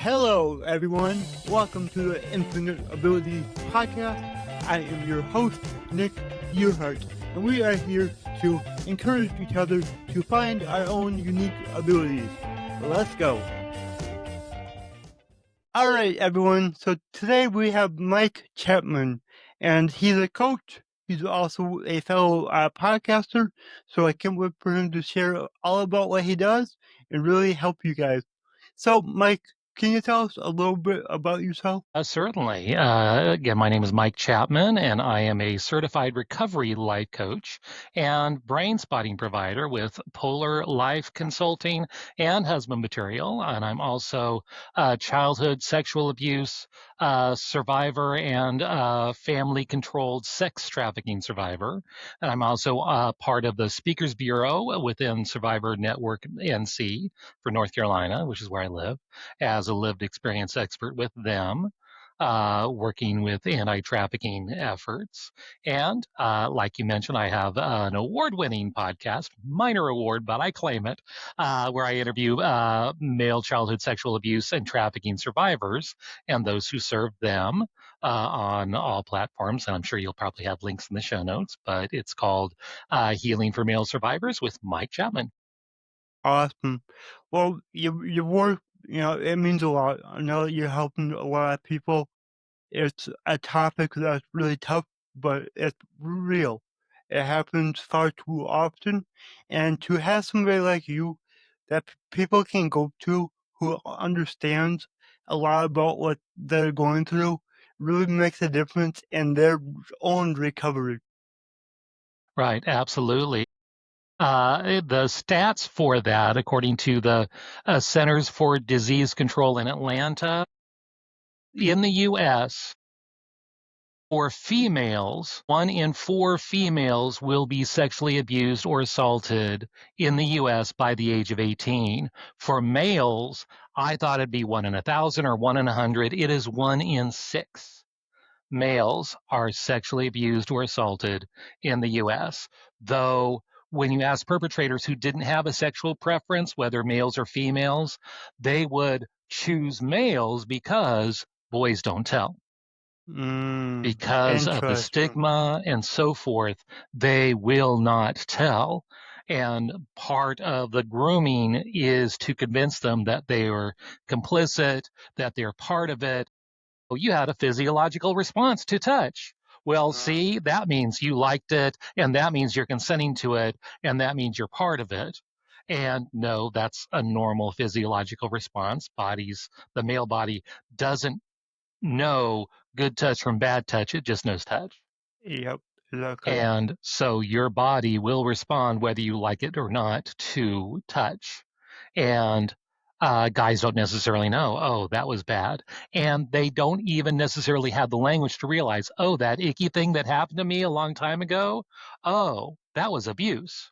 Hello, everyone. Welcome to the Infinite Abilities Podcast. I am your host, Nick Earhart, and we are here to encourage each other to find our own unique abilities. Let's go. All right, everyone. So today we have Mike Chapman, and he's a coach. He's also a fellow podcaster. So I can't wait for him to share all about what he does and really help you guys. So, Mike, can you tell us a little bit about yourself? Certainly. Again, my name is Mike Chapman, and I am a certified recovery life coach and brain spotting provider with Polar Life Consulting and Husband Material. And I'm also a childhood sexual abuse survivor and family controlled sex trafficking survivor. And I'm also part of the Speakers Bureau within Survivor Network NC for North Carolina, which is where I live, as a lived experience expert with them, working with anti-trafficking efforts. And like you mentioned, I have an award-winning podcast, minor award, but I claim it, where I interview male childhood sexual abuse and trafficking survivors and those who serve them on all platforms. And I'm sure you'll probably have links in the show notes, but it's called Healing for Male Survivors with Mike Chapman. Awesome. Well, your work, it means a lot. I know that you're helping a lot of people. It's a topic that's really tough, but it's real. It happens far too often. And to have somebody like you that people can go to who understands a lot about what they're going through really makes a difference in their own recovery. Right, absolutely. The stats for that, according to the Centers for Disease Control in Atlanta, in the U.S., for females, 1 in 4 females will be sexually abused or assaulted in the U.S. by the age of 18. For males, I thought it'd be 1 in 1,000 or 1 in 100. It is 1 in 6 males are sexually abused or assaulted in the U.S. Though, when you ask perpetrators who didn't have a sexual preference, whether males or females, they would choose males because boys don't tell. Because of the Interesting. stigma and so forth, they will not tell. And part of the grooming is to convince them that they are complicit, that they're part of it. Well, you had a physiological response to touch. Well, see, that means you liked it, and that means you're consenting to it, and that means you're part of it. And no, that's a normal physiological response. The male body doesn't know good touch from bad touch, it just knows touch. Yep, exactly. And so your body will respond whether you like it or not to touch. And guys don't necessarily know, oh, that was bad. And they don't even necessarily have the language to realize, oh, that icky thing that happened to me a long time ago, oh, that was abuse.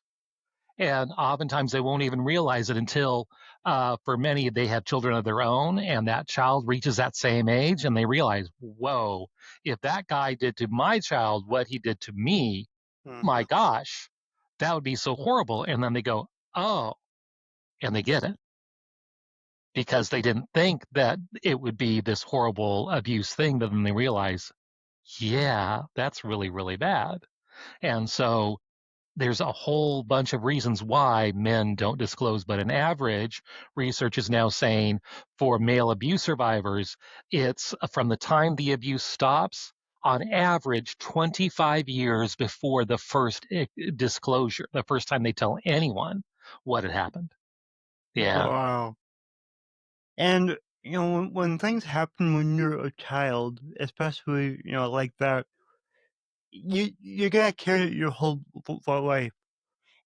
And oftentimes they won't even realize it until, for many, they have children of their own, and that child reaches that same age, and they realize, whoa, if that guy did to my child what he did to me, my Mhm. gosh, that would be so horrible. And then they go, oh, and they get it because they didn't think that it would be this horrible abuse thing, but then they realize, yeah, that's really, really bad. And so there's a whole bunch of reasons why men don't disclose, but an average research is now saying for male abuse survivors, it's from the time the abuse stops, on average 25 years before the first disclosure, the first time they tell anyone what had happened. Yeah, Wow. And, when things happen when you're a child, especially, like that, you're gonna carry it your whole life.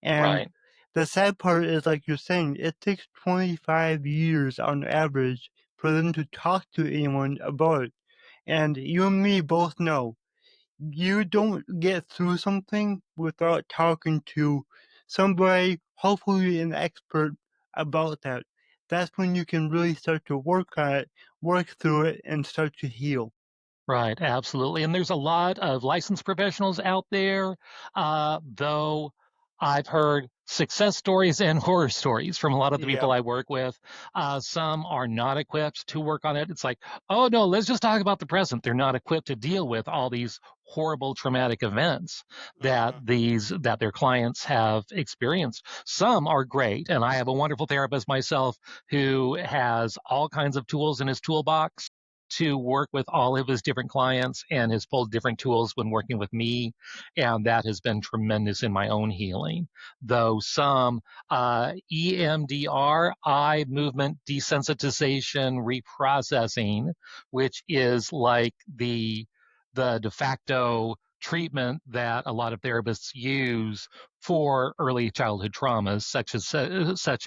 And right. the sad part is, like you're saying, it takes 25 years on average for them to talk to anyone about it. And you and me both know you don't get through something without talking to somebody, hopefully an expert about that. That's when you can really start to work on it, work through it, and start to heal. Right, absolutely. And there's a lot of licensed professionals out there, though I've heard success stories and horror stories from a lot of the Yeah. people I work with. Some are not equipped to work on it. It's like, oh no, let's just talk about the present. They're not equipped to deal with all these horrible traumatic events Mhm. that their clients have experienced. Some are great, and I have a wonderful therapist myself who has all kinds of tools in his toolbox to work with all of his different clients and has pulled different tools when working with me, and that has been tremendous in my own healing. Though some EMDR, eye movement desensitization reprocessing, which is like the de facto treatment that a lot of therapists use for early childhood traumas, such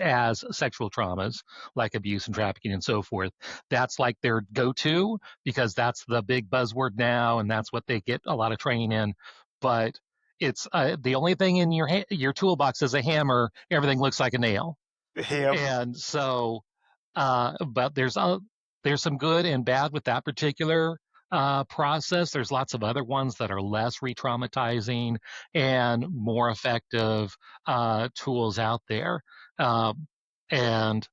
as sexual traumas like abuse and trafficking and so forth. That's like their go-to because that's the big buzzword now, and that's what they get a lot of training in. But it's the only thing in your toolbox is a hammer. Everything looks like a nail, Yep. and so but there's some good and bad with that particular process. There's lots of other ones that are less re-traumatizing and more effective tools out there. And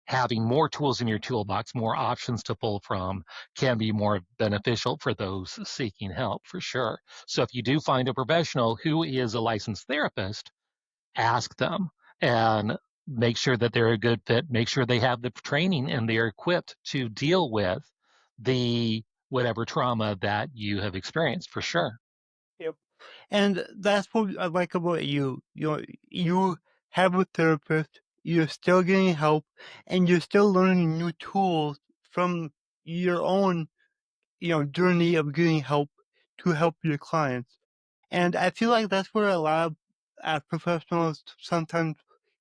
having more tools in your toolbox, more options to pull from, can be more beneficial for those seeking help for sure. So if you do find a professional who is a licensed therapist, ask them and make sure that they're a good fit, make sure they have the training and they're equipped to deal with the whatever trauma that you have experienced for sure. Yep. And that's what I like about you. You have a therapist, you're still getting help, and you're still learning new tools from your own, journey of getting help to help your clients. And I feel like that's where a lot of professionals sometimes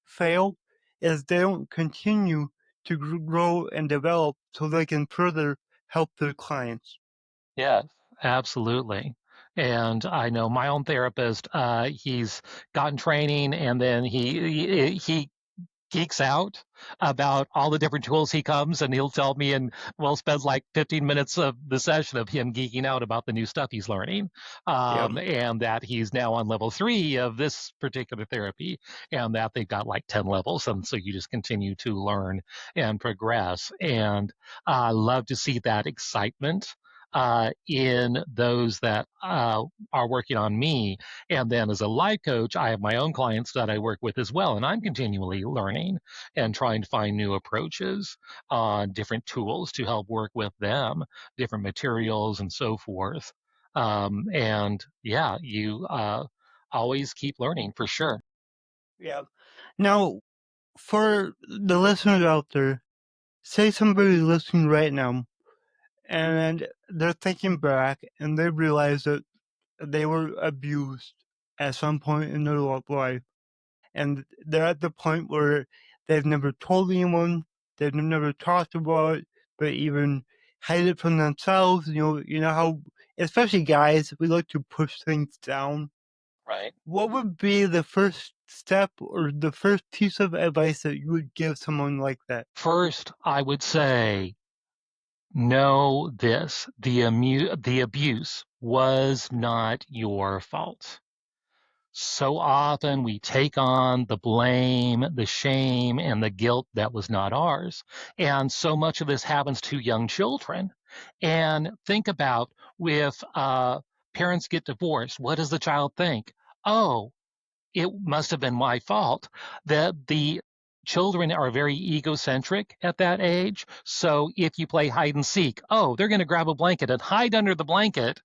fail, is they don't continue to grow and develop so they can further help their clients. Yes, absolutely. And I know my own therapist, he's gotten training and then he geeks out about all the different tools he comes and he'll tell me and we'll spend like 15 minutes of the session of him geeking out about the new stuff he's learning, Yep. and that he's now on level 3 of this particular therapy and that they've got like 10 levels, and so you just continue to learn and progress, and I love to see that excitement in those that are working on me. And then as a life coach, I have my own clients that I work with as well. And I'm continually learning and trying to find new approaches, different tools to help work with them, different materials and so forth. And yeah, you always keep learning for sure. Yep. Now, for the listeners out there, say somebody's listening right now and they're thinking back and they realize that they were abused at some point in their life. And they're at the point where they've never told anyone, they've never talked about it, but even hide it from themselves. You know how, especially guys, we like to push things down. Right. What would be the first step or the first piece of advice that you would give someone like that? First, I would say know this: the abuse was not your fault. So often we take on the blame, the shame, and the guilt that was not ours. And so much of this happens to young children. And think about, if parents get divorced, what does the child think? Oh, it must have been my fault. That the children are very egocentric at that age. So if you play hide and seek, oh, they're going to grab a blanket and hide under the blanket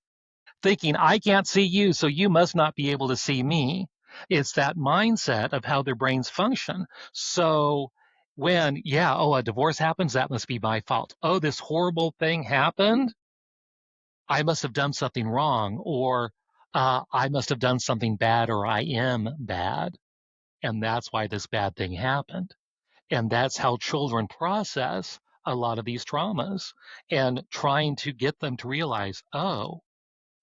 thinking, I can't see you, so you must not be able to see me. It's that mindset of how their brains function. So when, yeah, oh, a divorce happens, that must be my fault. Oh, this horrible thing happened. I must have done something wrong, or I must have done something bad, or I am bad. And that's why this bad thing happened. And that's how children process a lot of these traumas, and trying to get them to realize, oh,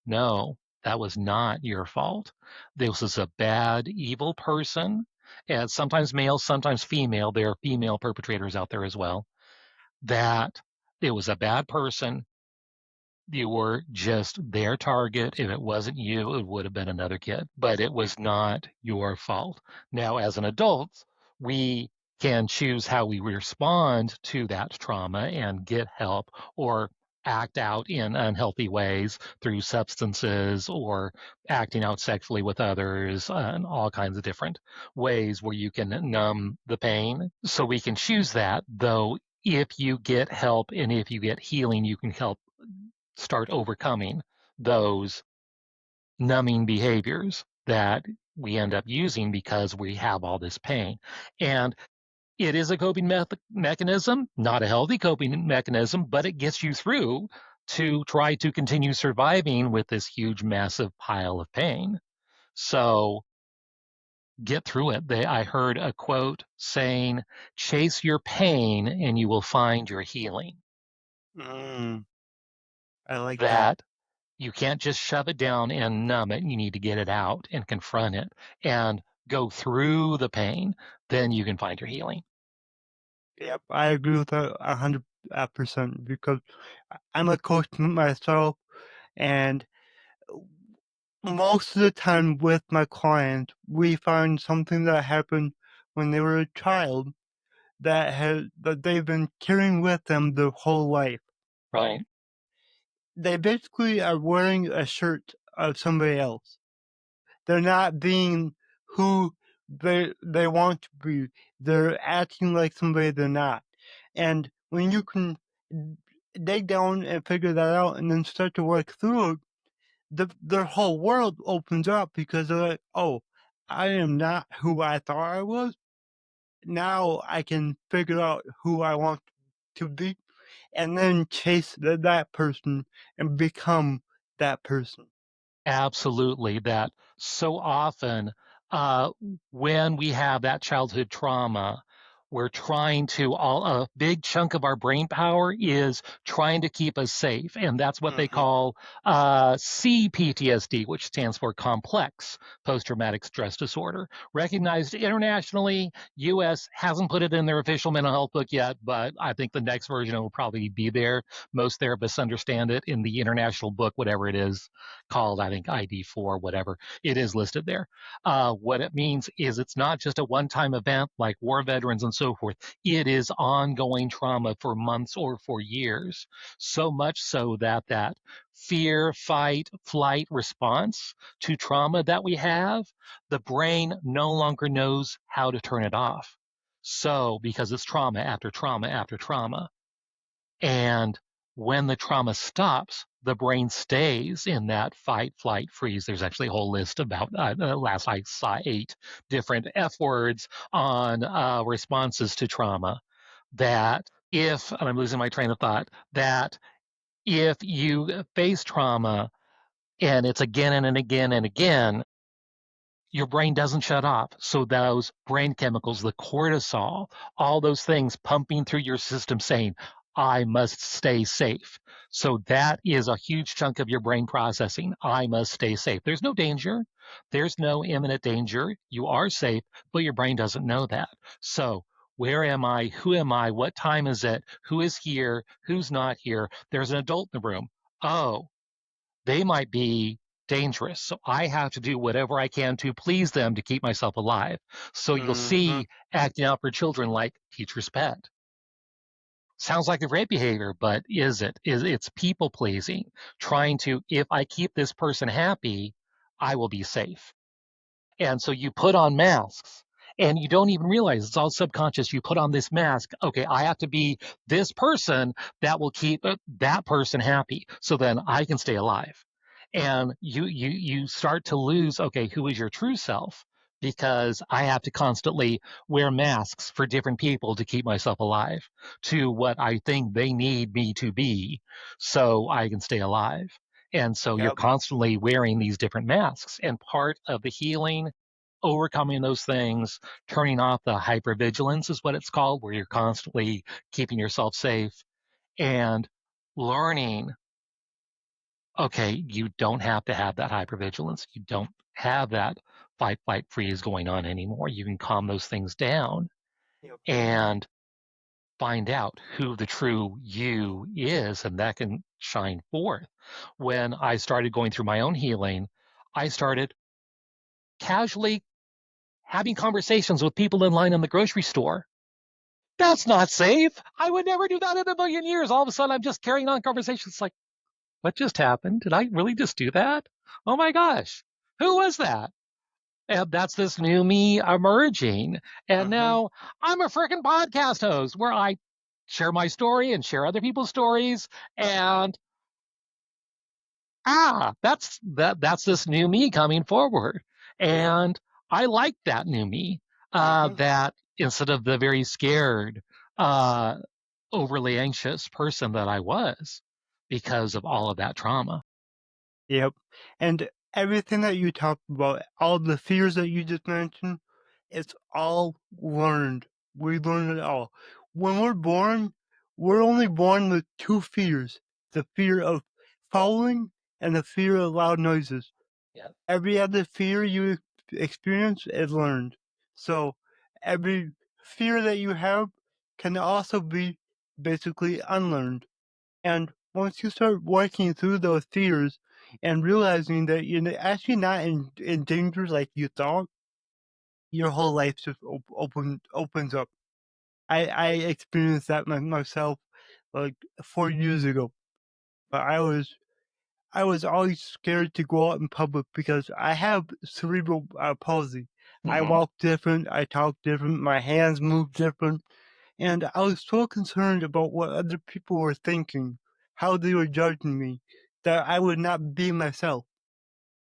no, that was not your fault. This was a bad, evil person, and sometimes male, sometimes female. There are female perpetrators out there as well. That it was a bad person. You were just their target. If it wasn't you, it would have been another kid, but it was not your fault. Now, as an adult, we can choose how we respond to that trauma and get help or act out in unhealthy ways through substances or acting out sexually with others and all kinds of different ways where you can numb the pain. So we can choose that, though if you get help and if you get healing, you can help start overcoming those numbing behaviors that we end up using because we have all this pain. And it is a coping mechanism, not a healthy coping mechanism, but it gets you through to try to continue surviving with this huge, massive pile of pain. So get through it. I heard a quote saying, chase your pain and you will find your healing. Mm, I like that. That you can't just shove it down and numb it. You need to get it out and confront it and go through the pain. Then you can find your healing. Yep, I agree with that 100% because I'm a coach myself, and most of the time with my clients, we find something that happened when they were a child that they've been carrying with them their whole life. Right. They basically are wearing a shirt of somebody else. They're not being who they want to be. They're acting like somebody they're not. And when you can dig down and figure that out and then start to work through it, their whole world opens up because they're like, oh, I am not who I thought I was. Now I can figure out who I want to be and then chase that person and become that person. Absolutely. That so often, uh, when we have that childhood trauma, we're trying to all a big chunk of our brain power is trying to keep us safe, and that's what they Mhm. call CPTSD, which stands for complex post-traumatic stress disorder, recognized internationally. U.S. hasn't put it in their official mental health book yet, but I think the next version will probably be there. Most therapists understand it in the international book, whatever it is called, I think ID4, whatever, it is listed there. What it means is it's not just a one time event like war veterans and so forth. It is ongoing trauma for months or for years. So much so that that fear, fight, flight response to trauma that we have, the brain no longer knows how to turn it off. So, because it's trauma after trauma after trauma. And when the trauma stops, the brain stays in that fight, flight, freeze. There's actually a whole list about, last I saw 8 different F words on responses to trauma. That if, and I'm losing my train of thought, that if you face trauma and it's again and again and again, your brain doesn't shut off. So those brain chemicals, the cortisol, all those things pumping through your system saying, I must stay safe. So that is a huge chunk of your brain processing. I must stay safe. There's no danger. There's no imminent danger. You are safe, but your brain doesn't know that. So where am I? Who am I? What time is it? Who is here? Who's not here? There's an adult in the room. Oh, they might be dangerous. So I have to do whatever I can to please them to keep myself alive. So you'll Mhm. see acting out for children like teacher's pet. Sounds like a great behavior, but is it? It's people pleasing, trying to, if I keep this person happy, I will be safe. And so you put on masks and you don't even realize it's all subconscious. You put on this mask. Okay, I have to be this person that will keep that person happy so then I can stay alive. And you start to lose, okay, who is your true self? Because I have to constantly wear masks for different people to keep myself alive to what I think they need me to be so I can stay alive. And so you're Yep. constantly wearing these different masks. And part of the healing, overcoming those things, turning off the hypervigilance is what it's called, where you're constantly keeping yourself safe and learning, okay, you don't have to have that hypervigilance. You don't have that fight, flight, freeze going on anymore. You can calm those things down Yep. and find out who the true you is, and that can shine forth. When I started going through my own healing, I started casually having conversations with people in line in the grocery store. That's not safe. I would never do that in a million years. All of a sudden, I'm just carrying on conversations like, what just happened? Did I really just do that? Oh my gosh. Who was that? And that's this new me emerging. And Uh-huh. now I'm a freaking podcast host where I share my story and share other people's stories. And that's this new me coming forward. And I like that new me. Uh-huh. That instead of the very scared, uh, overly anxious person that I was because of all of that trauma. Yep. And everything that you talked about, all the fears that you just mentioned, it's all learned. We learn it all. When we're born, we're only born with two fears: the fear of falling and the fear of loud noises. Yeah. Every other fear you experience is learned. So every fear that you have can also be basically unlearned. And once you start working through those fears and realizing that you're actually not in danger like you thought, your whole life just opens up. I experienced that myself like 4 years ago. But I was always scared to go out in public because I have cerebral palsy. I Mm-hmm. walk different, I talk different, my hands move different, and I was so concerned about what other people were thinking, how they were judging me, that I would not be myself.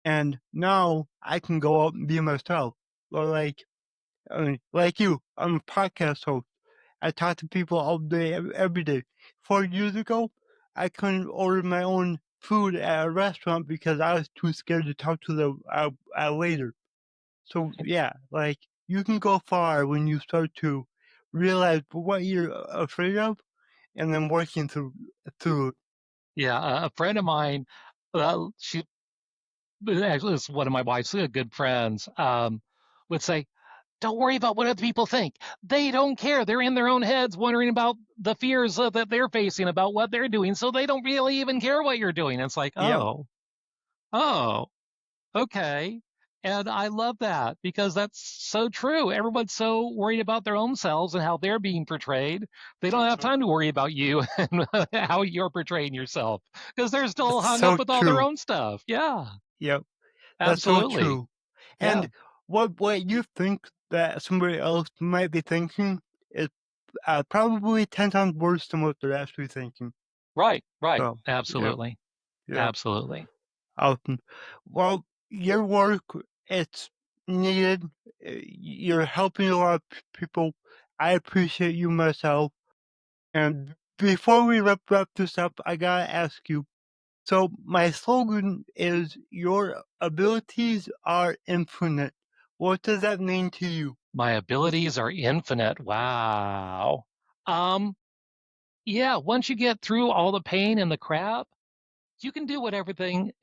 And now I can go out and be myself. Or like you, I'm a podcast host. I talk to people all day, every day. 4 years ago, I couldn't order my own food at a restaurant because I was too scared to talk to the waiter. So yeah, like you can go far when you start to realize what you're afraid of, and then working through it. Yeah, a friend of mine, she actually is one of my wife's good friends, would say, "Don't worry about what other people think. They don't care. They're in their own heads, wondering about the fears that they're facing about what they're doing, so they don't really even care what you're doing." It's like, Yep, oh, okay. And I love that because that's so true. Everyone's so worried about their own selves and how they're being portrayed. They don't have uh-huh. time to worry about you and how you're portraying yourself because they're still That's hung up so with all their true. own stuff. Yeah, Yep, that's so absolutely. true. Yeah, And what you think that somebody else might be thinking is probably 10 times worse than what they're actually thinking. right, right. So, yep, Absolutely. yep. Absolutely. Awesome. Well, your work, it's needed. You're helping a lot of people. I appreciate you myself. And before we wrap this up, I gotta ask you. So my slogan is your abilities are infinite. What does that mean to you? My abilities are infinite. Wow. Um, yeah, once you get through all the pain and the crap, you can do whatever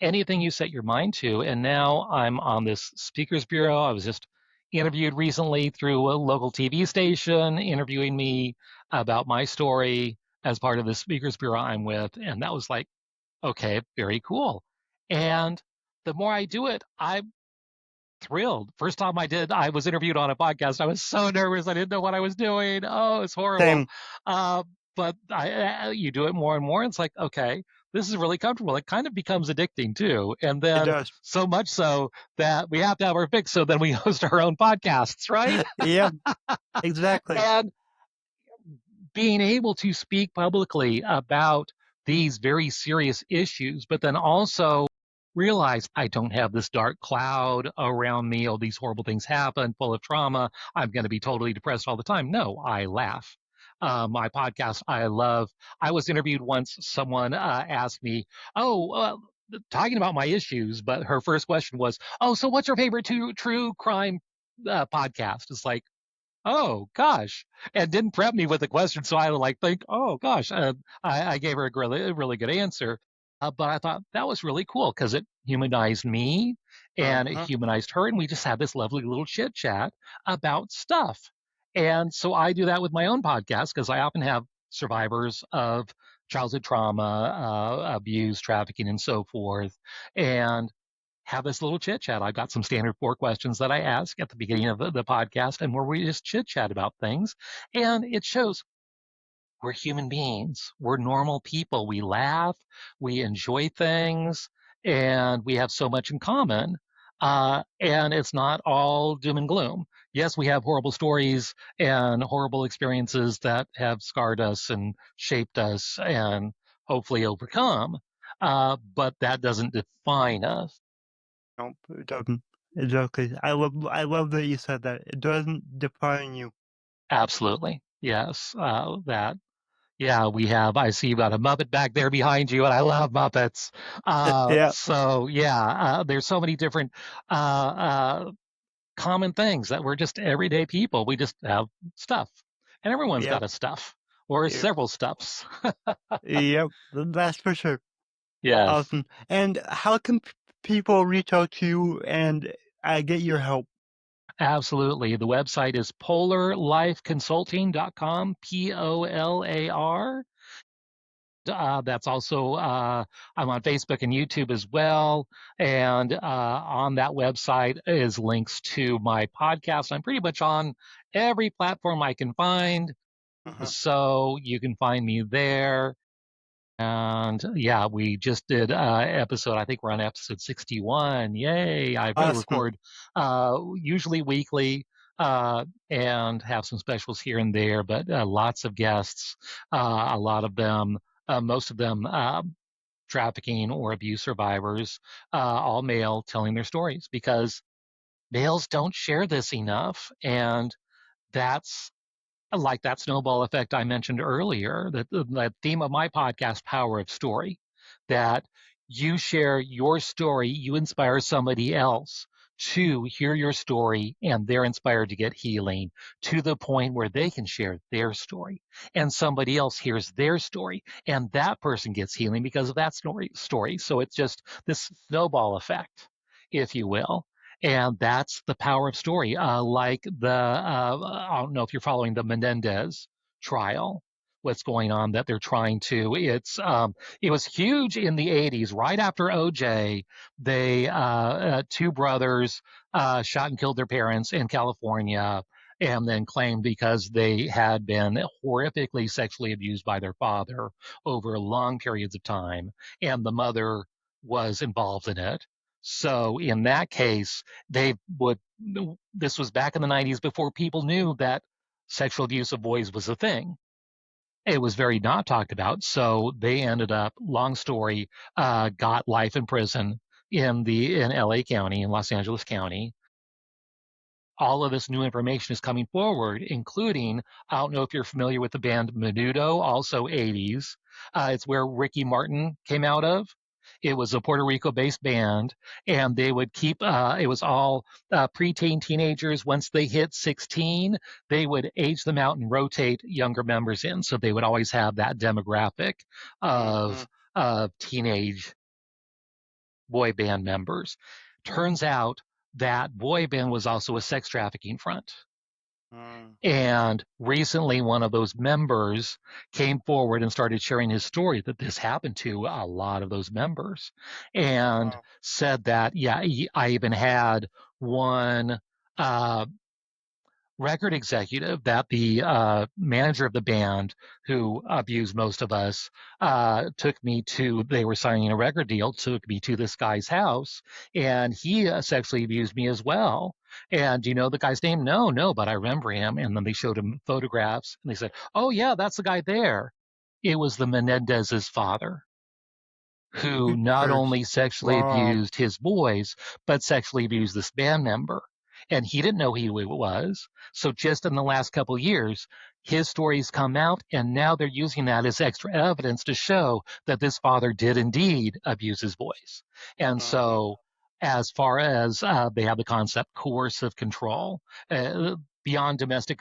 anything you set your mind to. And now I'm on this speakers bureau. I was just interviewed recently through a local TV station, interviewing me about my story as part of the speakers bureau I'm with. And that was like, okay, very cool. And the more I do it, I'm thrilled. First time I was interviewed on a podcast. I was so nervous. I didn't know what I was doing. Oh, it's horrible. Same. Uh, but you do it more and more. And it's like, okay, this is really comfortable. It kind of becomes addicting too. And It then does. so much so that we have to have our fix. So then we host our own podcasts, right? Yeah, exactly. And being able to speak publicly about these very serious issues, but then also realize I don't have this dark cloud around me. Oh, these horrible things happen, full of trauma. I'm going to be totally depressed all the time. No, I laugh. My podcast, I love. I was interviewed once. Someone asked me, "Oh, talking about my issues," but her first question was, "Oh, so what's your favorite true crime podcast?" It's like, oh gosh, and didn't prep me with the question, so I had to like think, oh gosh, I gave her a really good answer, but I thought that was really cool because it humanized me and it Uh-huh. humanized her, and we just had this lovely little chit chat about stuff. And so I do that with my own podcast because I often have survivors of childhood trauma, abuse, trafficking, and so forth, and have this little chit chat. I've got some standard 4 questions that I ask at the beginning of the podcast, and where we just chit chat about things. And it shows we're human beings. We're normal people. We laugh, we enjoy things, and we have so much in common. And it's not all doom and gloom. Yes, we have horrible stories and horrible experiences that have scarred us and shaped us and hopefully overcome. But that doesn't define us. Nope, it doesn't. Exactly. I love that you said that. It doesn't define you. Absolutely. Yes. That Yeah, we have. I see you got a Muppet back there behind you, and I love Muppets. Yeah, So yeah, there's so many different uh, uh, common things that we're just everyday people. We just have stuff, and everyone's yeah, got a stuff or yeah, several stuffs. yep, that's for sure. Yes, Awesome. And how can people reach out to you and get your help? absolutely. The website is polarlifeconsulting.com, POLAR. That's also I'm on Facebook and YouTube as well, and on that website is links to my podcast. I'm pretty much on every platform I can find, Uh-huh. so you can find me there. And yeah, we just did episode. I think we're on episode 61. Yay! I Awesome. record usually weekly. And have some specials here and there, but lots of guests, a lot of them, most of them trafficking or abuse survivors, all male, telling their stories because males don't share this enough. And that's like that snowball effect I mentioned earlier, the theme of my podcast, Power of Story, that you share your story, you inspire somebody else to hear your story, and they're inspired to get healing to the point where they can share their story. And somebody else hears their story, and that person gets healing because of that story. So it's just this snowball effect, if you will. And that's the power of story. Like I don't know if you're following the Menendez trial, what's going on that they're trying to. It was huge in the 80s, right after OJ. They two brothers shot and killed their parents in California, and then claimed because they had been horrifically sexually abused by their father over long periods of time, and the mother was involved in it. So in that case, they would this was back in the 90s before people knew that sexual abuse of boys was a thing. It was very not talked about. So they ended up, long story, got life in prison in LA County, in Los Angeles County. All of this new information is coming forward, including, I don't know if you're familiar with the band Menudo, also 80s. It's where Ricky Martin came out of. It was a Puerto Rico based band, and they would keep, it was all preteen teenagers. Once they hit 16, they would age them out and rotate younger members in. So they would always have that demographic Mm-hmm. of teenage boy band members. Turns out that boy band was also a sex trafficking front. Mm. And recently, one of those members came forward and started sharing his story that this happened to a lot of those members and Wow. said that, yeah, I even had one uh, record executive that the manager of the band who abused most of us took me to, they were signing a record deal, took me to this guy's house, and he sexually abused me as well. And do you know the guy's name? No, no, but I remember him. And then they showed him photographs and they said, oh yeah, that's the guy there. It was the Menendez's father, who not Jeepers. only sexually Wow. abused his boys, but sexually abused this band member. And he didn't know who he was. So just in the last couple of years, his stories come out, and now they're using that as extra evidence to show that this father did indeed abuse his boys. And Mm-hmm. so, as far as they have the concept coercive control, beyond domestic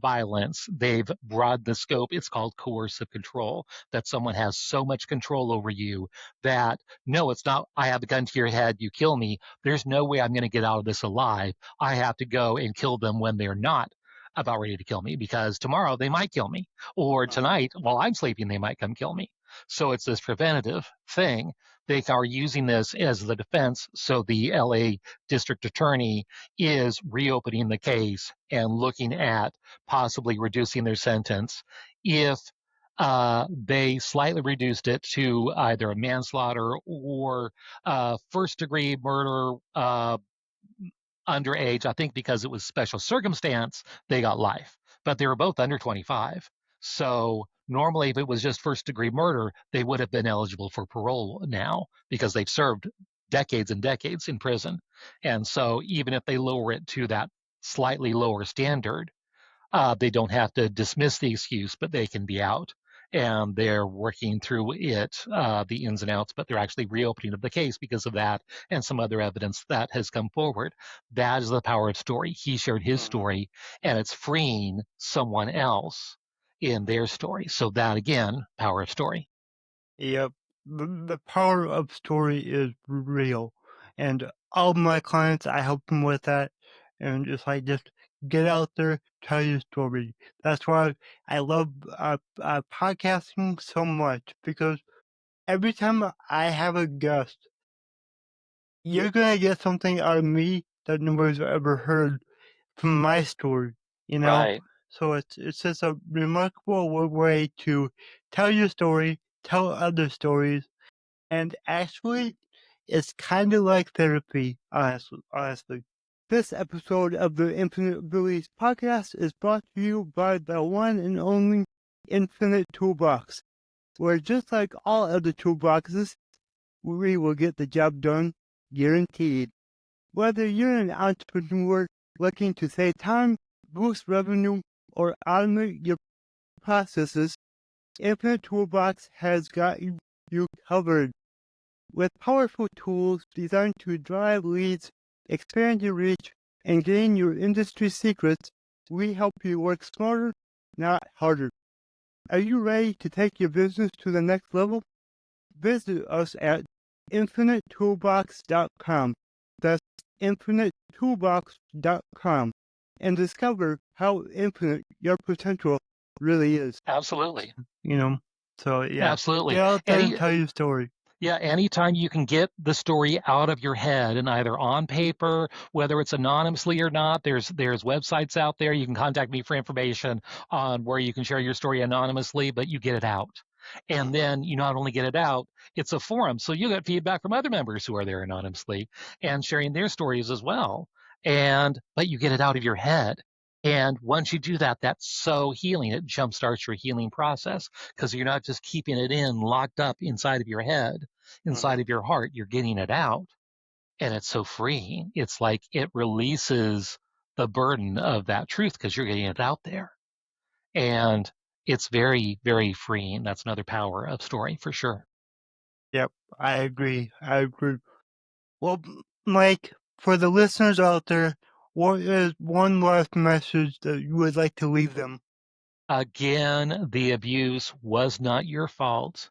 violence, they've broadened the scope. It's called coercive control, that someone has so much control over you that no, it's not, I have a gun to your head, you kill me. There's no way I'm going to get out of this alive. I have to go and kill them when they're not about ready to kill me because tomorrow they might kill me, or tonight while I'm sleeping, they might come kill me. So it's this preventative thing. They are using this as the defense. So the LA district attorney is reopening the case and looking at possibly reducing their sentence if they slightly reduced it to either a manslaughter or first degree murder underage. I think because it was special circumstance, they got life, but they were both under 25. So normally, if it was just first degree murder, they would have been eligible for parole now because they've served decades and decades in prison. And so even if they lower it to that slightly lower standard, they don't have to dismiss the excuse, but they can be out. And they're working through it, the ins and outs, but they're actually reopening of the case because of that and some other evidence that has come forward. That is the power of story. He shared his Mhm. story, and it's freeing someone else in their story. So that again, power of story. Yep. The power of story is real. And all my clients, I help them with that. And just like, just get out there, tell your story. That's why I love podcasting so much because every time I have a guest, you're going to get something out of me that nobody's ever heard from my story, you know? Right. So it's just a remarkable way to tell your story, tell other stories, and actually, it's kind of like therapy, honestly. This episode of the Infinite Abilities podcast is brought to you by the one and only Infinite Toolbox, where just like all other toolboxes, we will get the job done, guaranteed. Whether you're an entrepreneur looking to save time, boost revenue, or automate your processes, Infinite Toolbox has got you covered. With powerful tools designed to drive leads, expand your reach, and gain your industry secrets, we help you work smarter, not harder. Are you ready to take your business to the next level? Visit us at infinitetoolbox.com. That's infinitetoolbox.com and discover how infinite your potential really is. Absolutely. You know, so yeah, Absolutely. get out there and Any tell your story. Yeah, anytime you can get the story out of your head and either on paper, whether it's anonymously or not, there's websites out there. You can contact me for information on where you can share your story anonymously, but you get it out. And Mhm. then you not only get it out, it's a forum. So you get feedback from other members who are there anonymously and sharing their stories as well. And but you get it out of your head. And once you do that, that's so healing. It jumpstarts your healing process because you're not just keeping it in locked up inside of your head, inside Mhm. of your heart. You're getting it out. And it's so freeing. It's like it releases the burden of that truth because you're getting it out there. And it's very, very freeing. That's another power of story for sure. Yep, I agree. I agree. Well, Mike, for the listeners out there, what is one last message that you would like to leave them? Again, the abuse was not your fault.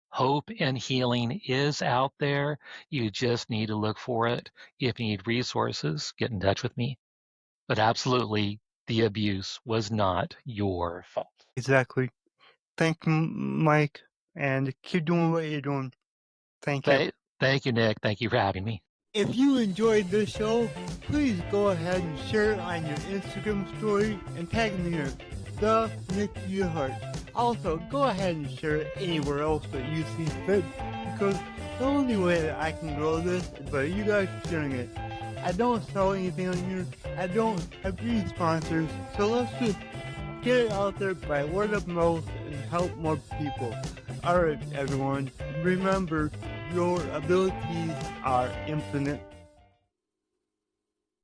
Hope and healing is out there. You just need to look for it. If you need resources, get in touch with me. But absolutely, the abuse was not your fault. Exactly. Thank you, Mike, and keep doing what you're doing. Thank you. Thank you, Nick. Thank you for having me. If you enjoyed this show, please go ahead and share it on your Instagram story and tag me in it, the Nick Heart. Also, go ahead and share it anywhere else that you see fit, because the only way that I can grow this is by you guys sharing it. I don't sell anything on here. I don't have any sponsors, so let's just get it out there by word of mouth and help more people. Alright, everyone, remember your abilities are infinite.